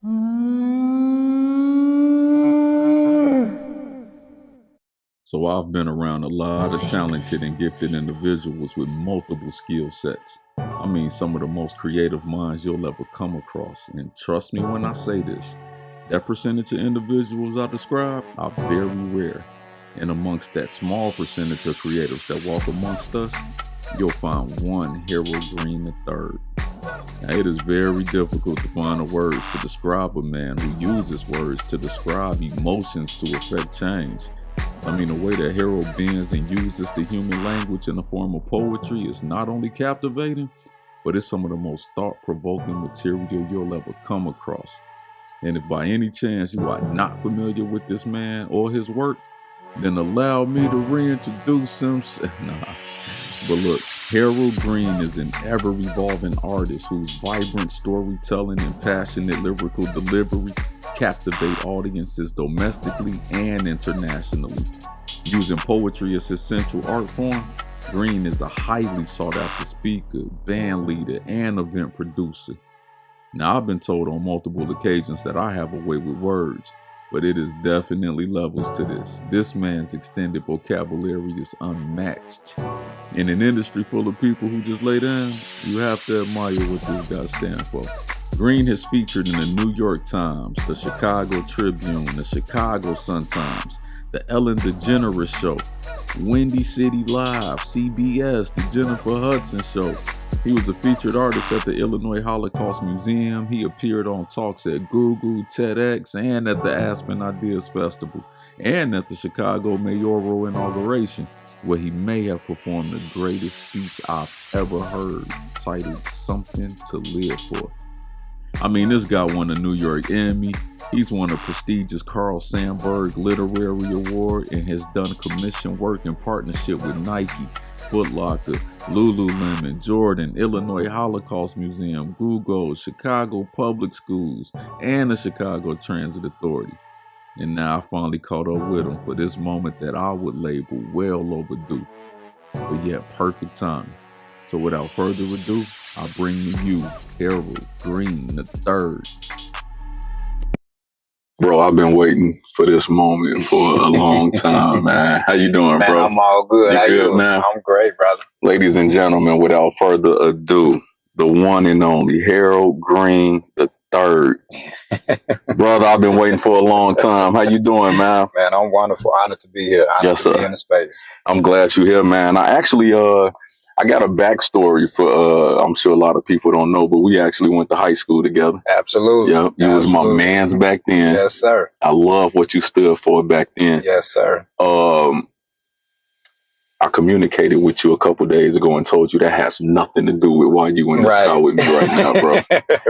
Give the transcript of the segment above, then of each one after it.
So I've been around a lot of talented and gifted individuals with multiple skill sets. I mean, some of the most creative minds you'll ever come across. And trust me when I say this, that percentage of individuals I describe are very rare. And amongst that small percentage of creatives that walk amongst us, you'll find one Harold Green III. Now, it is very difficult to find the words to describe a man who uses words to describe emotions to effect change. I mean, the way that Harold bends and uses the human language in the form of poetry is not only captivating, but it's some of the most thought-provoking material you'll ever come across. And if by any chance you are not familiar with this man or his work, then allow me to reintroduce him. Nah. But look, Harold Green is an ever-evolving artist whose vibrant storytelling and passionate lyrical delivery captivate audiences domestically and internationally. Using poetry as his central art form, Green is a highly sought-after speaker, band leader, and event producer. Now, I've been told on multiple occasions that I have a way with words, but it is definitely levels to this. This man's extended vocabulary is unmatched. In an industry full of people who just lay down, you have to admire what this guy stands for. Green has featured in the New York Times, the Chicago Tribune, the Chicago Sun-Times, the Ellen DeGeneres Show, Windy City Live, CBS, the Jennifer Hudson Show. He was a featured artist at the Illinois Holocaust Museum. He appeared on talks at Google, TEDx, and at the Aspen Ideas Festival, and at the Chicago mayoral inauguration, where he may have performed the greatest speech I've ever heard, titled Something to Live For. I mean, this guy won a New York Emmy. He's won a prestigious Carl Sandburg Literary Award and has done commission work in partnership with Nike, Foot Locker, Lululemon, Jordan, Illinois Holocaust Museum, Google, Chicago Public Schools, and the Chicago Transit Authority. And now I finally caught up with him for this moment that I would label well overdue, but yet perfect timing. So without further ado, I bring to you Harold Green III. Bro, I've been waiting for this moment for a long time, man. How you doing, man, bro? I'm all good. You How good, you doing? man? I'm great, brother. Ladies and gentlemen, without further ado, the one and only Harold Green III. Brother, I've been waiting for a long time. How you doing, man? Man, I'm wonderful. Honored to be here. Honored Yes, to sir. be in the space. I'm glad you're here, man. I actually, I got a backstory for, I'm sure a lot of people don't know, but we actually went to high school together. Absolutely. Yeah, you was my man's back then. Yes, sir. I love what you stood for back then. Yes, sir. I communicated with you a couple days ago and told you that has nothing to do with why you in this car with me right now, bro.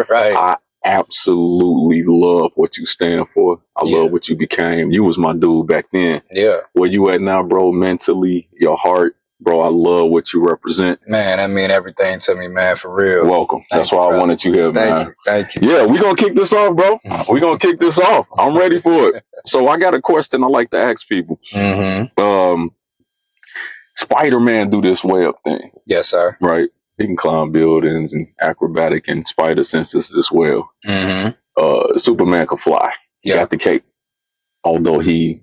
Right. I absolutely love what you stand for. I love what you became. You was my dude back then. Yeah. Where you at now, bro, mentally, your heart, bro, I love what you represent. Man, that mean everything to me, man, for real. Welcome. That's why I wanted you here, man. Thank you. Yeah, we're going to kick this off, bro. We're going to kick this off. I'm ready for it. So I got a question I like to ask people. Spider-Man do this web thing. Yes, sir. Right? He can climb buildings and acrobatic and spider senses as well. Superman can fly. He got the cape. Although the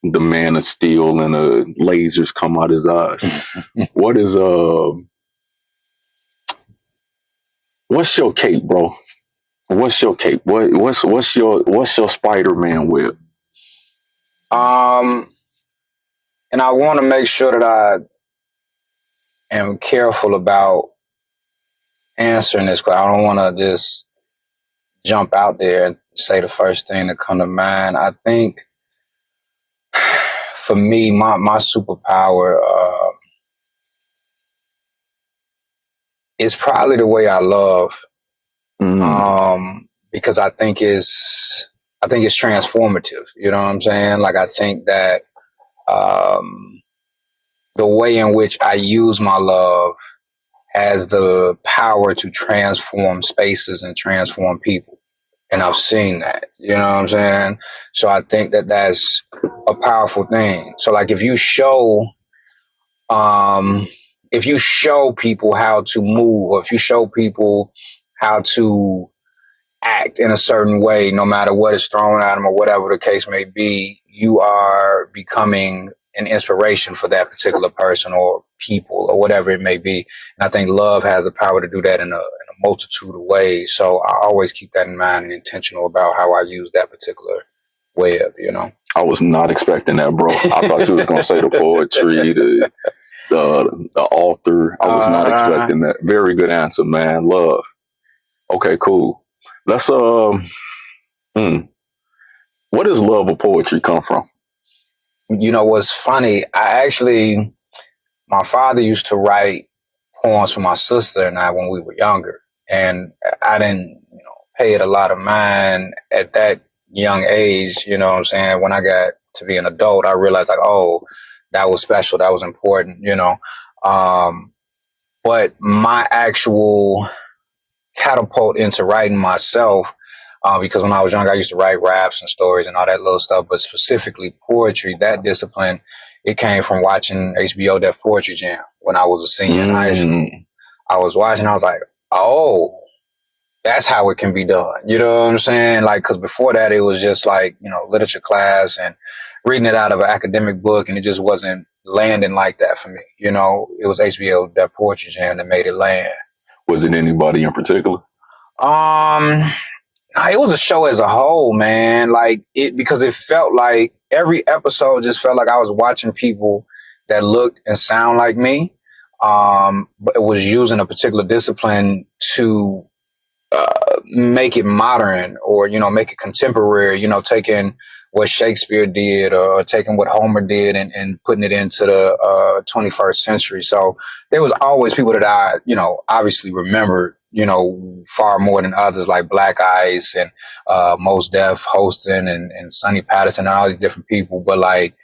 man of steel and lasers come out his eyes. What is what's your cape, bro? What's your cape? What's your Spider-Man web? And I want to make sure that I am careful about answering this question. I don't want to just jump out there and say the first thing that come to mind. I think for me, my superpower is probably the way I love, because I think it's transformative. You know what I'm saying? Like, I think that the way in which I use my love has the power to transform spaces and transform people. And I've seen that, you know what I'm saying? So I think that that's a powerful thing. So like, if you show people how to move, or if you show people how to act, act in a certain way, no matter what is thrown at them or whatever the case may be, you are becoming an inspiration for that particular person or people or whatever it may be. And I think love has the power to do that in a multitude of ways. So I always keep that in mind and intentional about how I use that particular web, you know. I was not expecting that, bro. I thought you was going to say the poetry, the author. I was not expecting that. Very good answer, man. Love. Okay, cool. Let's, where does love of poetry come from? You know, what's funny, my father used to write poems for my sister and I when we were younger. And I didn't, pay it a lot of mind at that young age, you know what I'm saying? When I got to be an adult, I realized like, oh, that was special. That was important, but my actual catapult into writing myself, because when I was young, I used to write raps and stories and all that little stuff, but specifically poetry, that discipline, it came from watching HBO Def Poetry Jam when I was a senior in high school. I was watching, I was like, oh, that's how it can be done. You know what I'm saying? Like, cause before that, it was just like, literature class and reading it out of an academic book. And it just wasn't landing like that for me. It was HBO Def Poetry Jam that made it land. Was it anybody in particular? It was a show as a whole, man. Like because it felt like every episode just felt like I was watching people that looked and sound like me. But it was using a particular discipline to make it modern or, make it contemporary, taking what Shakespeare did or taking what Homer did and putting it into the 21st century. So there was always people that I, obviously remembered, far more than others, like Black Ice and Mos Def hosting and Sonny Patterson and all these different people. But like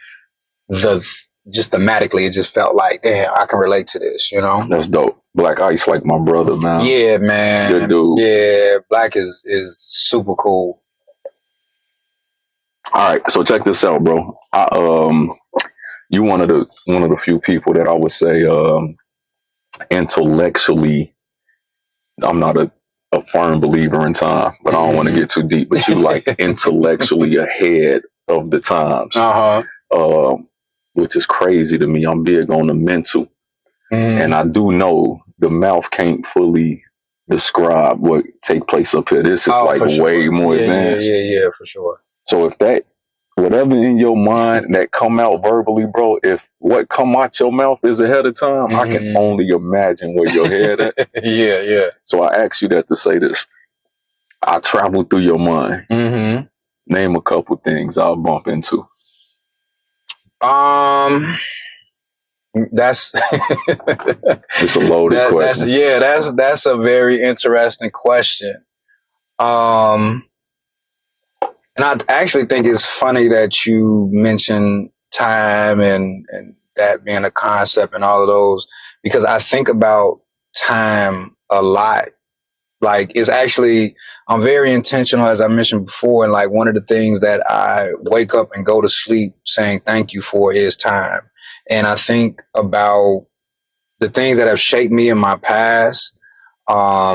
just thematically, it just felt like, damn, I can relate to this, That's dope. Black Ice, like my brother, man. Yeah, man. Good dude. Yeah, Black is super cool. All right, so check this out, bro. You one of the few people that I would say intellectually, I'm not a firm believer in time, but I don't want to get too deep. But you like intellectually ahead of the times, which is crazy to me. I'm big on the mental, and I do know the mouth can't fully describe what take place up here. This is way more advanced. Yeah, for sure. So if that, whatever in your mind that come out verbally, bro, if what come out your mouth is ahead of time, I can only imagine where your head at. Yeah. So I ask you that to say this. I travel through your mind. Name a couple things I'll bump into. That's it's a loaded question. That's a very interesting question. And I actually think it's funny that you mentioned time and that being a concept and all of those, because I think about time a lot. Like I'm very intentional, as I mentioned before. And like one of the things that I wake up and go to sleep saying thank you for is time. And I think about the things that have shaped me in my past, how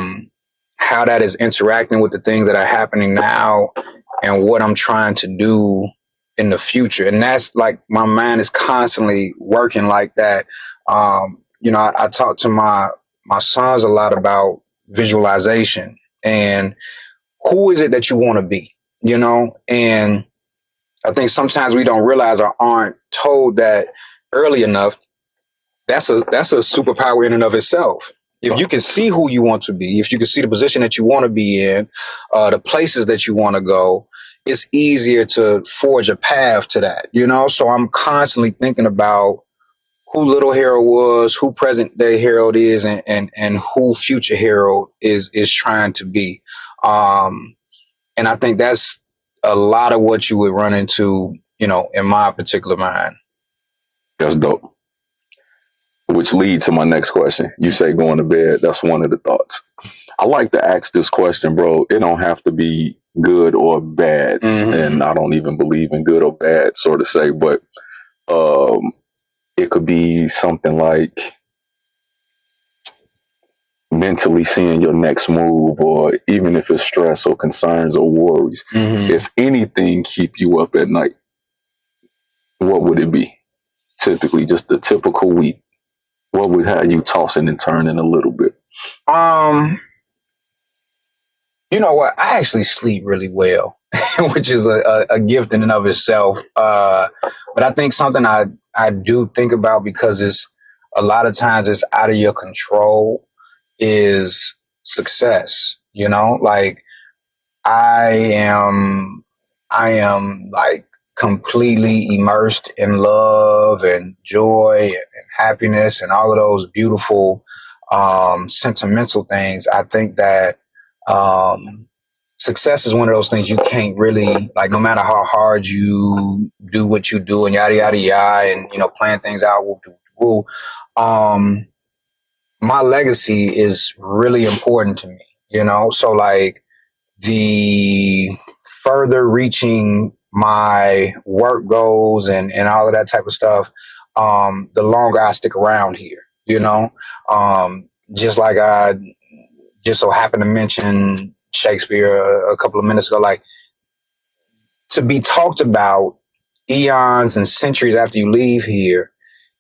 that is interacting with the things that are happening now and what I'm trying to do in the future. And that's like, my mind is constantly working like that. I talk to my sons a lot about visualization and who is it that you want to be, and I think sometimes we don't realize or aren't told that early enough. That's a superpower in and of itself. If you can see who you want to be, if you can see the position that you want to be in, the places that you want to go, it's easier to forge a path to that, So I'm constantly thinking about who Little Harold was, who present day Harold is, and who future Harold is trying to be. And I think that's a lot of what you would run into, in my particular mind. That's dope. Which leads to my next question. You say going to bed. That's one of the thoughts. I like to ask this question, bro. It don't have to be good or bad. And I don't even believe in good or bad, sort of say, but it could be something like, mentally seeing your next move, or even if it's stress or concerns or worries, if anything keep you up at night, what would it be? Typically, just the typical week. What would have you tossing and turning a little bit? You know what? I actually sleep really well, which is a gift in and of itself. But I think something I do think about, because it's a lot of times it's out of your control, is success. You know, like I am like completely immersed in love and joy and happiness and all of those beautiful sentimental things. I think that success is one of those things you can't really, like, no matter how hard you do what you do and yada yada yada, and plan things out. My legacy is really important to me. So like the further reaching my work goals and all of that type of stuff, the longer I stick around here. Just like I just so happened to mention Shakespeare a couple of minutes ago, like, to be talked about eons and centuries after you leave here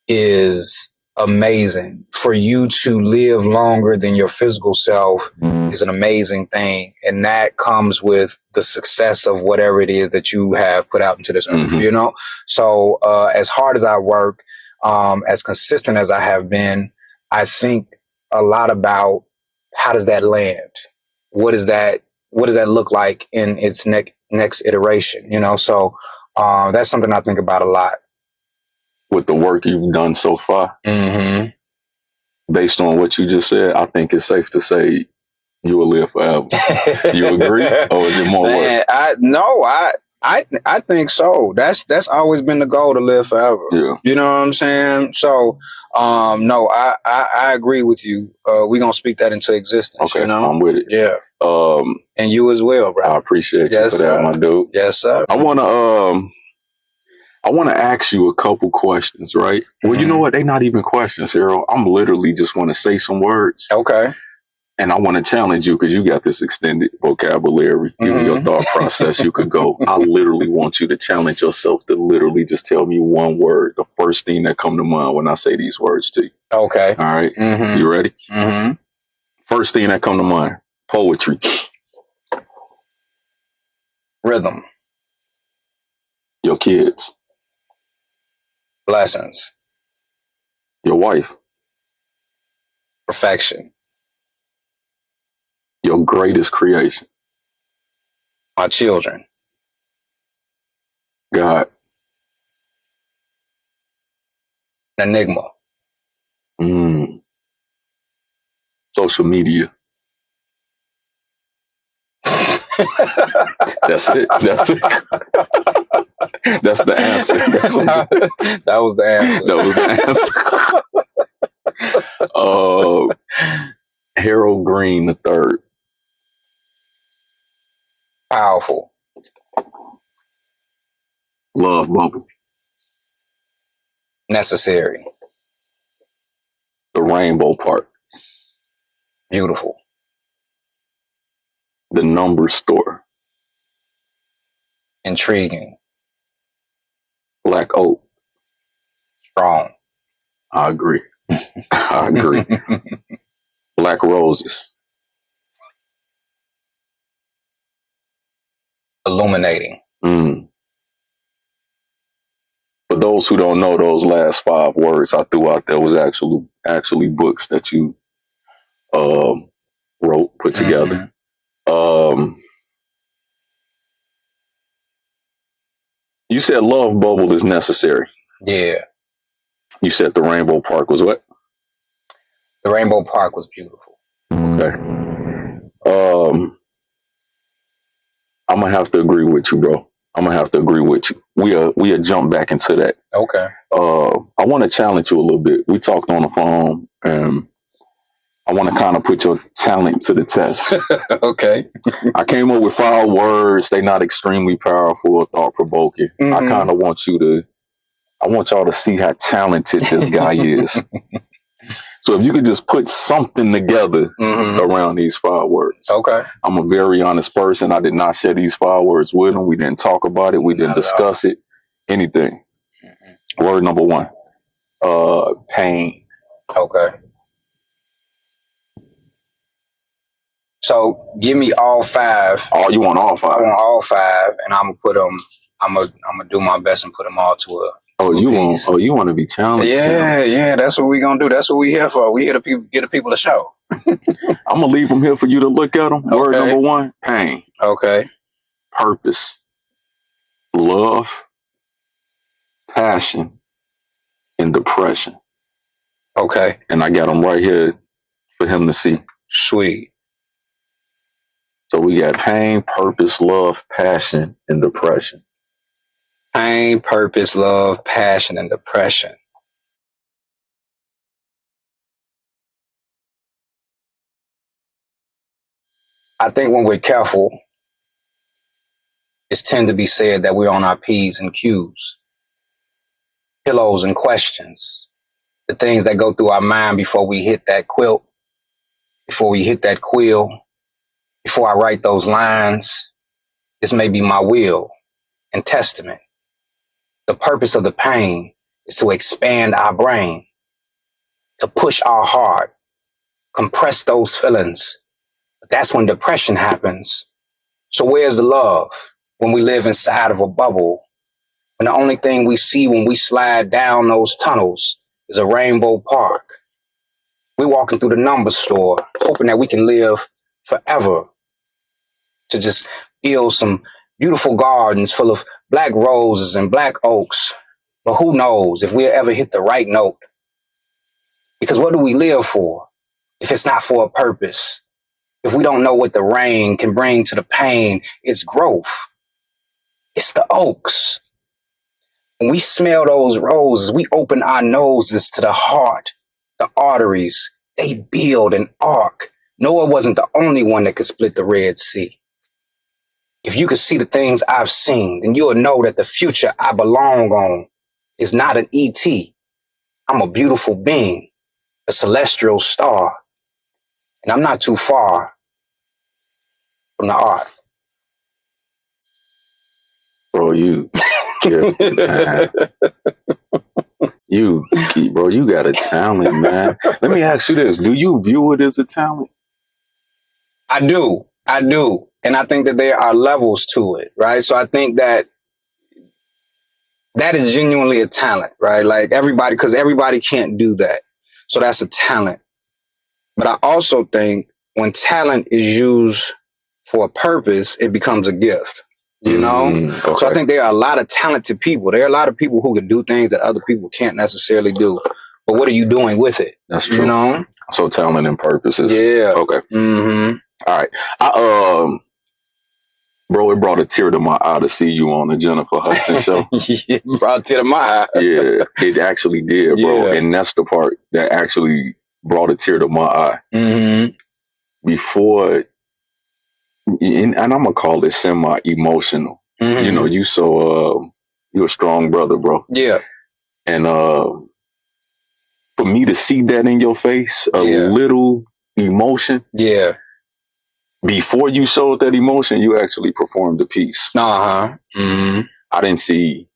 is amazing. For you to live longer than your physical self is an amazing thing. And that comes with the success of whatever it is that you have put out into this earth, So as hard as I work, as consistent as I have been, I think a lot about, how does that land? What does that look like in its next iteration? So that's something I think about a lot. With the work you've done so far, based on what you just said, I think it's safe to say you will live forever. You agree, or is it more work? I think so. That's always been the goal, to live forever. Yeah. You know what I'm saying? So, no, I agree with you. We're going to speak that into existence. Okay, I'm with it. Yeah. And you as well, bro. I appreciate you for that, my dude. Yes, sir. I want to ask you a couple questions, right? Well, you know what? They're not even questions, Harold. I'm literally just want to say some words. Okay. And I want to challenge you, because you got this extended vocabulary, even your thought process. You could go. I literally want you to challenge yourself to literally just tell me one word, the first thing that come to mind when I say these words to you. Okay. All right. You ready? First thing that come to mind: poetry, rhythm, your kids, blessings, your wife, perfection, your greatest creation, my children, God, enigma, social media. That's it. That's it. That's the answer. That was the answer. That was the answer. Harold Green III. Powerful. Love bubble. Necessary. The Rainbow Park. Beautiful. The Number Store. Intriguing. Black Oak. Strong. I agree. I agree. Black Roses. Illuminating. For those who don't know, those last 5 words I threw out there was actually books that you wrote, put together. You said love bubble is necessary. Yeah. You said the Rainbow Park was what? The Rainbow Park was beautiful. Okay. I'm gonna have to agree with you, bro. I'm gonna have to agree with you. We'll jump back into that. Okay. I want to challenge you a little bit. We talked on the phone, and I want to kind of put your talent to the test. Okay. I came up with 5 words. They're not extremely powerful or thought-provoking. I kind of want y'all to see how talented this guy is. So if you could just put something together around these 5 words. Okay. I'm a very honest person. I did not share these 5 words with him. We didn't talk about it. We didn't discuss it. Anything. Word number 1. Pain. Okay. So give me all 5. Oh, you want all 5? I want all 5, and I'm gonna put them. I'm gonna do my best and put them all to a. You want to be challenged? Yeah. That's what we gonna do. That's what we here for. We here to get the people a show. I'm gonna leave them here for you to look at them. Okay. Word number 1: pain. Okay. Purpose. Love. Passion. And depression. Okay. And I got them right here for him to see. Sweet. So we got pain, purpose, love, passion, and depression. Pain, purpose, love, passion, and depression. I think when we're careful, it's tend to be said that we're on our P's and Q's. Pillows and questions. The things that go through our mind before we hit that quilt, before we hit that quill, before I write those lines. This may be my will and testament. The purpose of the pain is to expand our brain, to push our heart, compress those feelings. But that's when depression happens. So where's the love when we live inside of a bubble? When the only thing we see when we slide down those tunnels is a rainbow park. We're walking through the number store, hoping that we can live forever. To just build some beautiful gardens full of black roses and black oaks. But who knows if we'll ever hit the right note? Because what do we live for if it's not for a purpose? If we don't know what the rain can bring to the pain, it's growth. It's the oaks. When we smell those roses, we open our noses to the heart, the arteries. They build an arc. Noah wasn't the only one that could split the Red Sea. If you could see the things I've seen, then you'll know that the future I belong on is not an ET. I'm a beautiful being, a celestial star. And I'm not too far from the art. Bro, you gifted, man. Bro, you got a talent, man. Let me ask you this. Do you view it as a talent? I do. And I think that there are levels to it, right? So I think that is genuinely a talent, right? Like because everybody can't do that. So that's a talent. But I also think when talent is used for a purpose, it becomes a gift, you know? Okay. So I think there are a lot of talented people. There are a lot of people who can do things that other people can't necessarily do. But what are you doing with it? That's true. You know? So talent and purpose is... Yeah. Okay. All right. Bro, it brought a tear to my eye to see you on the Jennifer Hudson show. It brought a tear to my eye. Yeah, it actually did, bro. Yeah. And that's the part that actually brought a tear to my eye. Before, and I'm going to call it semi-emotional. You know, you're a strong brother, bro. Yeah. And for me to see that in your face, a little emotion. Yeah. Before you showed that emotion, you actually performed the piece. I didn't see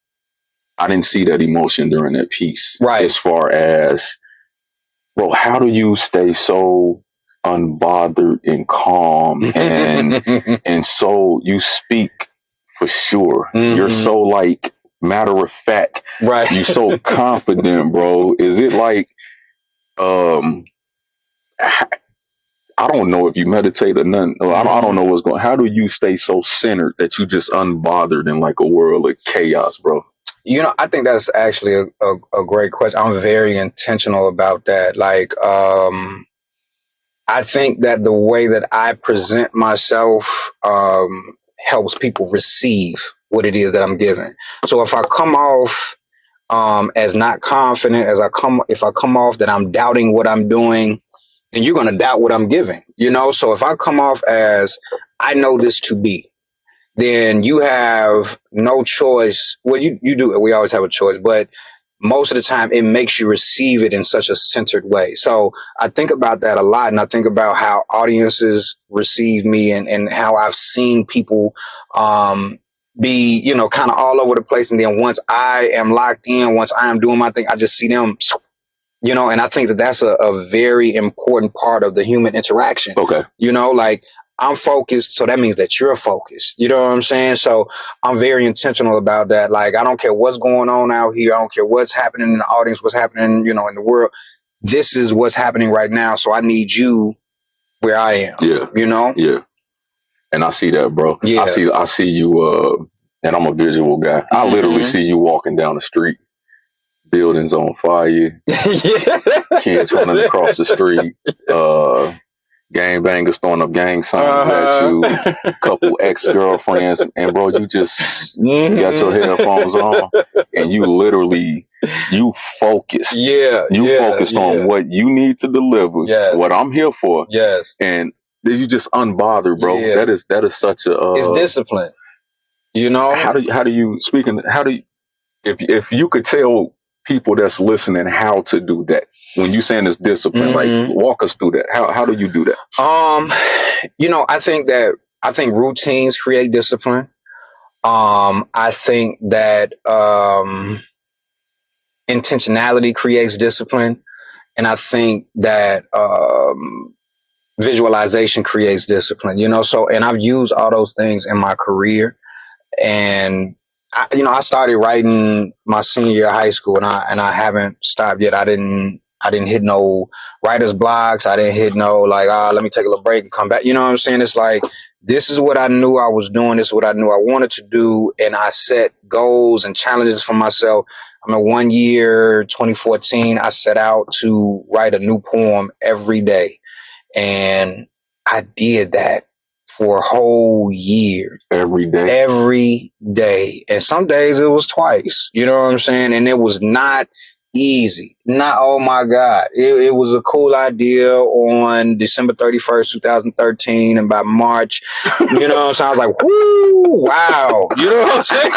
that emotion during that piece. Right. As far as, bro, how do you stay so unbothered and calm and so you speak for sure. You're so like matter of fact. Right. You're so confident, bro. Is it like I don't know if you meditate or nothing. I don't know what's going on. How do you stay so centered that you just unbothered in like a world of chaos, bro? You know, I think that's actually a great question. I'm very intentional about that. Like, I think that the way that I present myself helps people receive what it is that I'm giving. So if I come off as not confident, if I come off that I'm doubting what I'm doing, then you're going to doubt what I'm giving, you know? So if I come off as I know this to be, then you have no choice. Well, you do. We always have a choice, but most of the time it makes you receive it in such a centered way. So I think about that a lot, and I think about how audiences receive me, and how I've seen people be, you know, kind of all over the place. And then once I am locked in, once I am doing my thing, I just see them, you know, and I think that that's a very important part of the human interaction. Okay. You know, like, I'm focused, so that means that you're focused. You know what I'm saying? So I'm very intentional about that. Like, I don't care what's going on out here. I don't care what's happening in the audience, what's happening, you know, in the world. This is what's happening right now. So I need you where I am. Yeah. You know? Yeah. And I see that, bro. Yeah. I see you, and I'm a visual guy. I literally see you walking down the street, buildings on fire, kids running across the street, gangbangers throwing up gang signs at you, couple ex-girlfriends, and bro, you just got your headphones on, and you literally, you focused. You focused on what you need to deliver, what I'm here for. And you just unbothered, bro. That is such a it's discipline. You know? How do you if you could tell people that's listening how to do that, when you saying it's discipline, like, walk us through that. How do you do that? You know, I think routines create discipline. I think that intentionality creates discipline, and I think that visualization creates discipline. You know, so, and I've used all those things in my career, and I started writing my senior year of high school, and I haven't stopped yet. I didn't hit no writer's blocks. I didn't hit no, like, let me take a little break and come back. You know what I'm saying? It's like, this is what I knew I was doing. This is what I knew I wanted to do. And I set goals and challenges for myself. I mean, 1 year, 2014, I set out to write a new poem every day. And I did that for a whole year. Every day. And some days it was twice. You know what I'm saying? And it was not easy. Oh my God. It was a cool idea on December 31st, 2013. And by March, you know what I'm saying? I was like, whoo, wow. You know what I'm saying?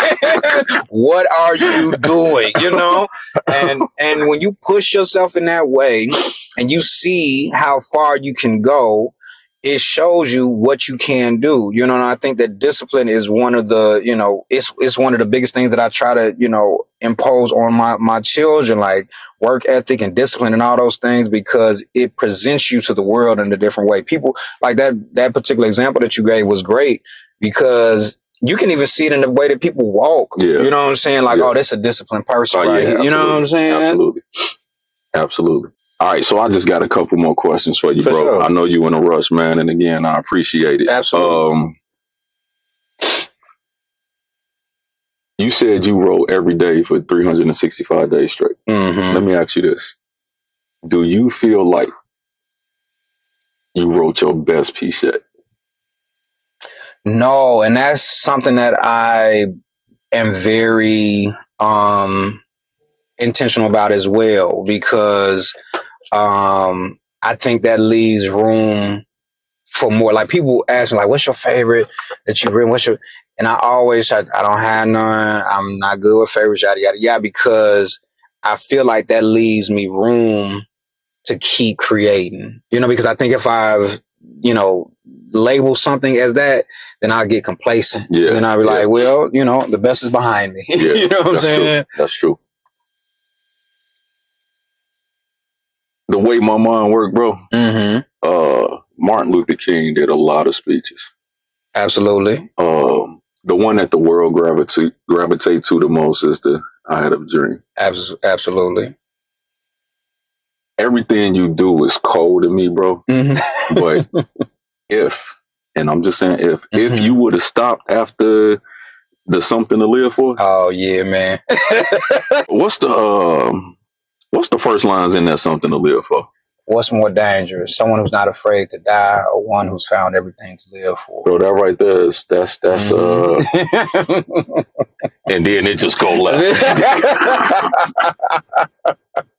What are you doing? You know? And when you push yourself in that way and you see how far you can go, it shows you what you can do, you know, and I think that discipline is one of the, you know, it's one of the biggest things that I try to, you know, impose on my children, like work ethic and discipline and all those things, because it presents you to the world in a different way. People like that particular example that you gave was great, because you can even see it in the way that people walk. You know what I'm saying? Like, oh, that's a disciplined person, right? Yeah, you know what I'm saying? Absolutely. All right, so I just got a couple more questions for you, bro. Sure. I know you in a rush, man, and again, I appreciate it. Absolutely. You said you wrote every day for 365 days straight. Let me ask you this. Do you feel like you wrote your best piece yet? No, and that's something that I am very intentional about as well, because I think that leaves room for more. Like, people ask me, like, what's your favorite that you've written? And I always, I don't have none. I'm not good with favorites, yada, yada, yada, because I feel like that leaves me room to keep creating, you know, because I think if I've, you know, label something as that, then I'll get complacent. And I'll be like, well, you know, the best is behind me. You know what I'm saying? That's true. The way my mind worked, bro, Martin Luther King did a lot of speeches. Absolutely. The one that the world gravitate to the most is the I Had a Dream. Absolutely. Everything you do is cold to me, bro. But and I'm just saying if you would have stopped after the Something to Live For. Oh yeah, man. What's the first lines in that Something to Live For? What's more dangerous? Someone who's not afraid to die, or one who's found everything to live for? Bro, that right there is that's and then it just go left.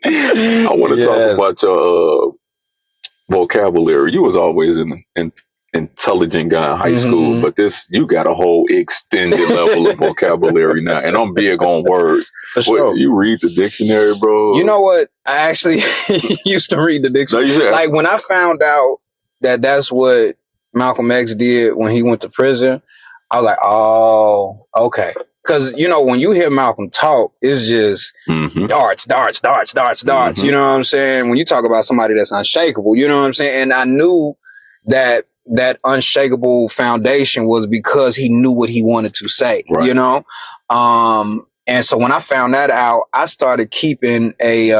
I want to talk about your vocabulary. You was always in intelligent guy in high school, but you got a whole extended level of vocabulary now, and I'm big on words. For sure. You read the dictionary, bro? You know what? I actually used to read the dictionary. No, like when I found out that that's what Malcolm X did when he went to prison, I was like, oh, okay. Because, you know, when you hear Malcolm talk, it's just darts. Mm-hmm. You know what I'm saying? When you talk about somebody that's unshakable, you know what I'm saying? And I knew that unshakable foundation was because he knew what he wanted to say, you know? And so when I found that out, I started keeping a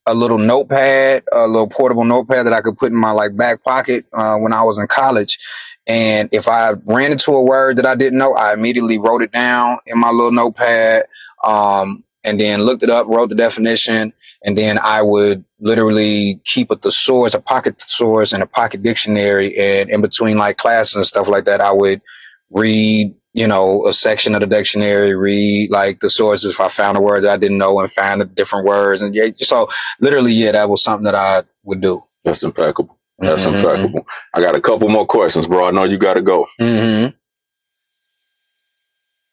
little notepad, a little portable notepad that I could put in my like back pocket when I was in college. And if I ran into a word that I didn't know, I immediately wrote it down in my little notepad, and then looked it up, wrote the definition, and then I would literally keep a thesaurus, a pocket thesaurus, and a pocket dictionary. And in between like classes and stuff like that, I would read, you know, a section of the dictionary, read like the sources if I found a word that I didn't know and found the different words. And so literally, that was something that I would do. That's impeccable. That's impeccable. I got a couple more questions, bro. I know you got to go.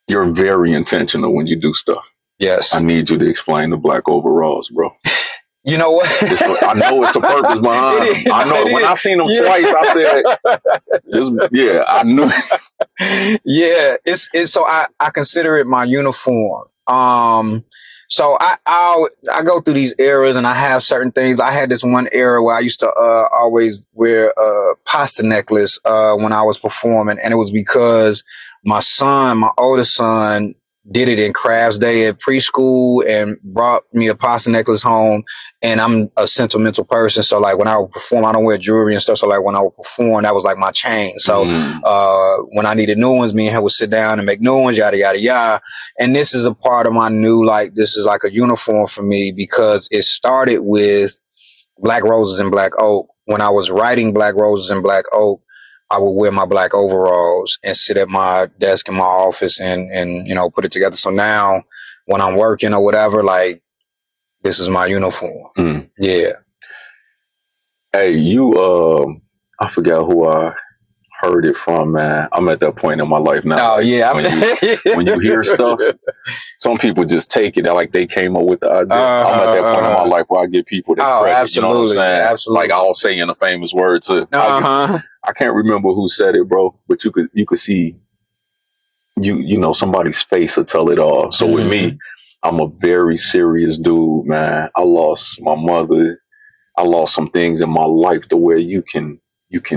You're very intentional when you do stuff. Yes. I need you to explain the black overalls, bro. You know what? I know it's a purpose behind them. I know when I seen them twice, I said, I knew. It's so I consider it my uniform. So I go through these eras and I have certain things. I had this one era where I used to always wear a pasta necklace when I was performing, and it was because my oldest son, did it in Crafts Day at preschool and brought me a pasta necklace home. And I'm a sentimental person. So like when I would perform, I don't wear jewelry and stuff. So like when I would perform, that was like my chain. So, when I needed new ones, me and him would sit down and make new ones, yada, yada, yada. And this is a part of my new, like, this is like a uniform for me because it started with Black Roses and Black Oak. When I was writing Black Roses and Black Oak, I would wear my black overalls and sit at my desk in my office and, you know, put it together. So now when I'm working or whatever, like, this is my uniform. Yeah. Hey, I forgot who I heard it from, man. I'm at that point in my life now. Oh, yeah. When you hear stuff, some people just take it like they came up with the idea. I'm at that point in my life where I give people that credit. Absolutely, you know what I'm saying? Absolutely. Like I'll say in a famous word too. I can't remember who said it, bro, but you could see you know somebody's face will tell it all. So with me, I'm a very serious dude, man. I lost my mother. I lost some things in my life to where you can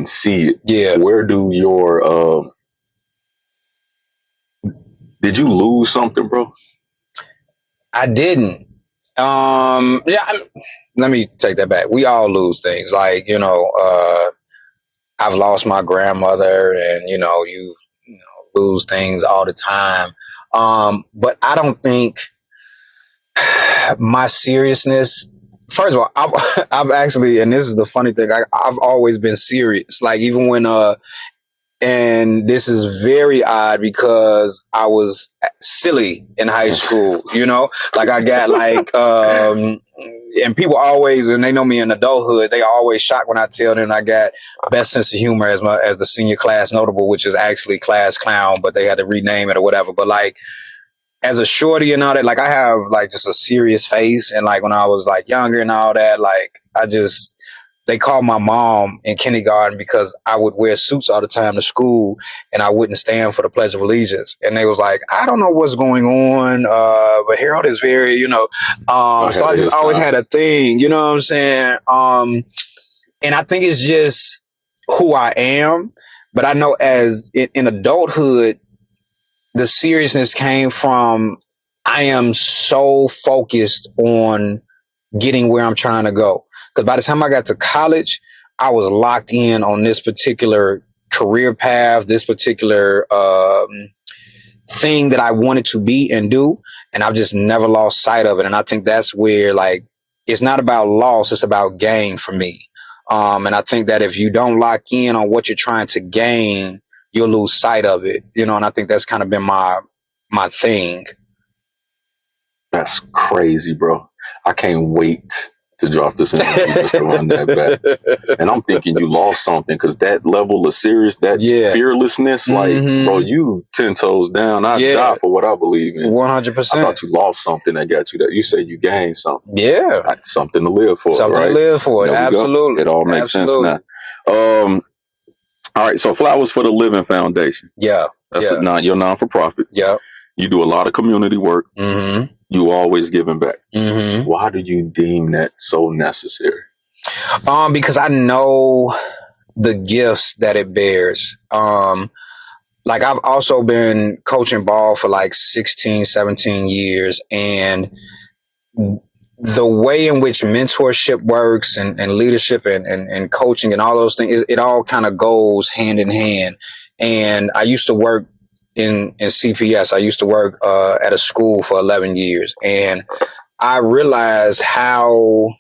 see it. Yeah. Where do your did you lose something, bro? I didn't. Let me take that back. We all lose things. Like, you know, I've lost my grandmother, and you know, you lose things all the time. But I don't think my seriousness. First of all, I've actually, and this is the funny thing, I've always been serious. Like even when, and this is very odd because I was silly in high school, you know, like I got like, and people always, and they know me in adulthood, they are always shocked when I tell them I got best sense of humor as the senior class notable, which is actually class clown, but they had to rename it or whatever. But like, as a shorty and all that, like I have like just a serious face. And like when I was like younger and all that, like they called my mom in kindergarten because I would wear suits all the time to school and I wouldn't stand for the Pledge of Allegiance. And they was like, I don't know what's going on, but Harold is very, you know, so I just always had a thing, you know what I'm saying? And I think it's just who I am. But I know as in adulthood, the seriousness came from I am so focused on getting where I'm trying to go. Because by the time I got to college, I was locked in on this particular career path, this particular thing that I wanted to be and do. And I've just never lost sight of it. And I think that's where, like, it's not about loss, it's about gain for me. And I think that if you don't lock in on what you're trying to gain, you'll lose sight of it, you know, and I think that's kind of been my thing. That's crazy, bro. I can't wait to drop this in just to run that back. And I'm thinking you lost something because that level of serious, that fearlessness, like, bro, you 10 toes down. I die for what I believe in. 100%. I thought you lost something that got you that. You said you gained something. Yeah. Something to live for. Something right? to live for. Absolutely. It all makes sense now. All right. So Flowers for the Living Foundation. Yeah. That's your non-for-profit. Yeah. You do a lot of community work. You always giving back. Why do you deem that so necessary? Because I know the gifts that it bears. Like I've also been coaching ball for like 16, 17 years. And the way in which mentorship works and leadership and coaching and all those things, it all kind of goes hand in hand. And I used to work in CPS. I used to work at a school for 11 years. And I realized how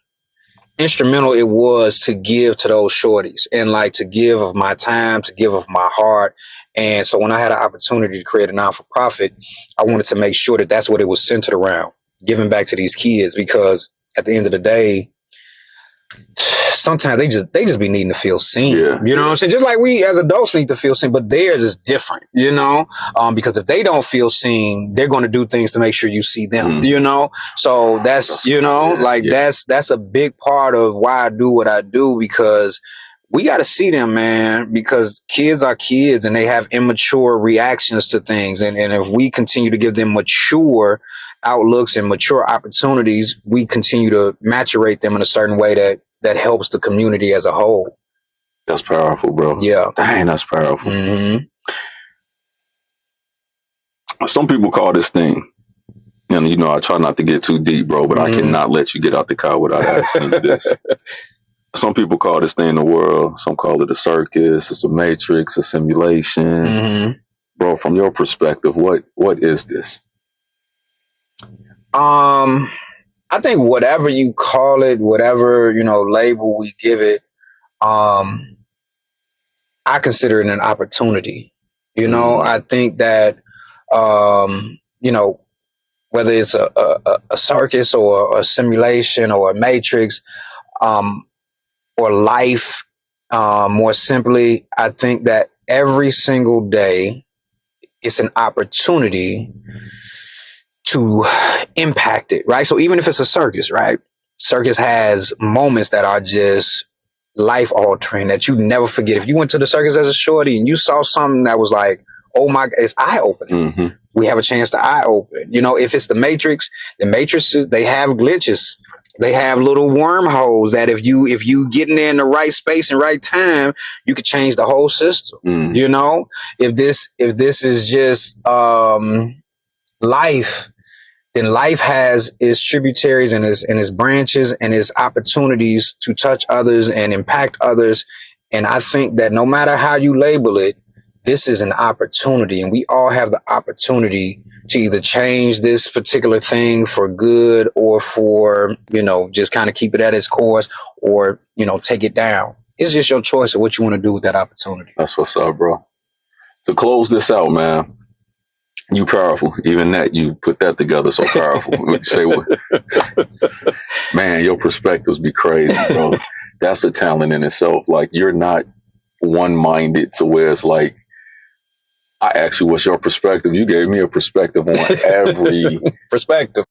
instrumental it was to give to those shorties and like to give of my time, to give of my heart. And so when I had an opportunity to create a non-for-profit, I wanted to make sure that that's what it was centered around, giving back to these kids, because at the end of the day, sometimes they just be needing to feel seen. You know what I'm saying? Just like we as adults need to feel seen, but theirs is different, you know? Because if they don't feel seen, they're going to do things to make sure you see them, you know? So that's, you know, that's a big part of why I do what I do, because we got to see them, man, because kids are kids and they have immature reactions to things. And if we continue to give them mature outlooks and mature opportunities, we continue to maturate them in a certain way that helps the community as a whole. That's powerful, bro. Yeah. Dang, that's powerful. Some people call this thing, and you know, I try not to get too deep, bro, but I cannot let you get out the car without asking you this. Some people call this thing the world. Some call it a circus. It's a matrix, a simulation. Bro, from your perspective, what is this? I think whatever you call it, whatever, you know, label we give it, I consider it an opportunity. You know, I think that, you know, whether it's a circus or a simulation or a matrix, or life, more simply, I think that every single day it's an opportunity to impact it, right? So even if it's a circus, right? Circus has moments that are just life altering that you never forget. If you went to the circus as a shorty and you saw something that was like, oh my, it's eye opening. We have a chance to eye open. You know, if it's the matrices, they have glitches. They have little wormholes that if you get in there in the right space and right time, you could change the whole system. You know, if this is just life, then life has its tributaries and its branches and its opportunities to touch others and impact others. And I think that no matter how you label it, this is an opportunity, and we all have the opportunity to either change this particular thing for good or for, you know, just kind of keep it at its course or, you know, take it down. It's just your choice of what you want to do with that opportunity. That's what's up, bro. To close this out, man, you powerful. Even that, you put that together so powerful. You say what? Man, your perspectives be crazy, bro. That's a talent in itself. Like, you're not one-minded to where it's like, I asked you what's your perspective. You gave me a perspective on every perspective.